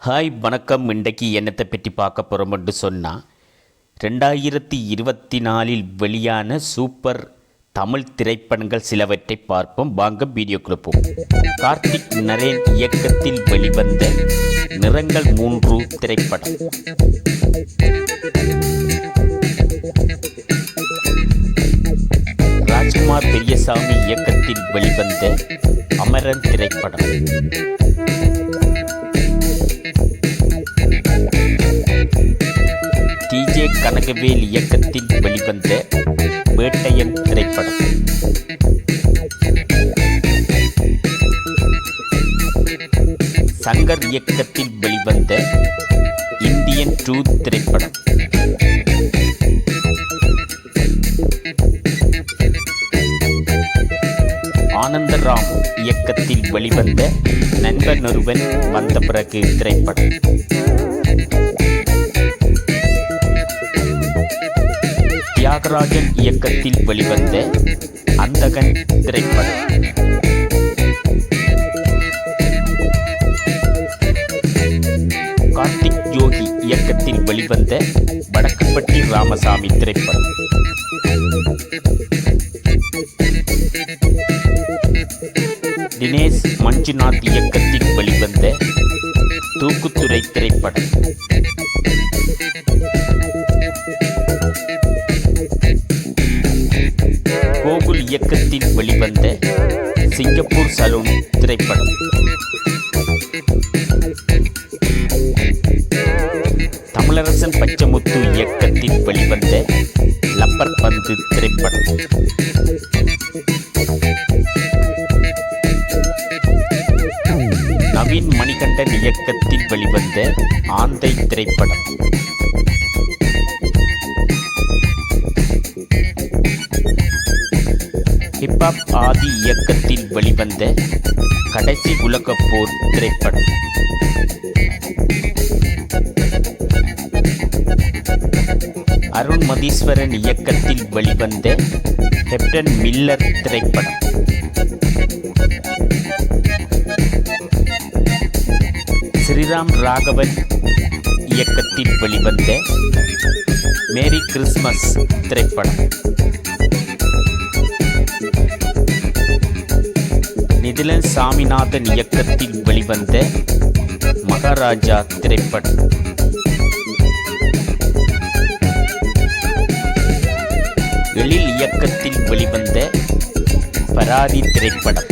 Hi வணக்கம். இன்றைக்கு என்னத்தை பற்றி பார்க்க போகிறோம்னு சொன்னால் 2024 வெளியான சூப்பர் தமிழ் திரைப்படங்கள் சிலவற்றை பார்ப்போம். வாங்க வீடியோக்குள்ள போவோம். கார்த்திக் நரேன் இயக்கத்தில் வெளிவந்த நிறங்கள் 3 திரைப்படம். ராஜ்குமார் பெரியசாமி இயக்கத்தில் வெளிவந்த அமரன் திரைப்படம். டிஜே கனகவேல் இயக்கத்தில் வெளிவந்த வேட்டையன் திரைப்படம். சங்கர் இயக்கத்தில் வெளிவந்த இந்தியன் 2 திரைப்படம். ஆனந்தராம் இயக்கத்தில் வெளிவந்த நண்பன் ஒருவன் வந்த பிறகு திரைப்படம். தியாகராஜன் இயக்கத்தில் வெளிவந்த அந்தகன் திரைப்படம். கார்த்திக் யோகி இயக்கத்தில் வெளிவந்த வடக்குப்பட்டி ராமசாமி திரைப்படம். தினேஷ் மஞ்சுநாத் இயக்கத்தில் வெளிவந்த தூக்குத்துறை திரைப்படம். கோகுல் இயக்கத்தில் வெளிவந்த சிங்கப்பூர் சலூன் திரைப்படம். தமிழரசன் பச்சமுத்து இயக்கத்தில் வெளிவந்த லப்பர் பந்து திரைப்படம். நவீன் மணிகண்டன் இயக்கத்தில் வெளிவந்த ஆந்தை திரைப்படம். ஹிப்ஹாப் ஆதி இயக்கத்தில் வெளிவந்த கடைசி உலகப் போர் திரைப்படம். அருண் மதீஸ்வரன் இயக்கத்தில் வெளிவந்த கேப்டன் மில்லர் திரைப்படம். ஸ்ரீராம் ராகவன் இயக்கத்தில் வெளிவந்த மேரி கிறிஸ்மஸ் திரைப்படம். நிதிலன் சாமிநாதன் இயக்கத்தில் வெளிவந்த மகாராஜா திரைப்படம். எழில் இயக்கத்தில் வெளிவந்த பராரி திரைப்படம்.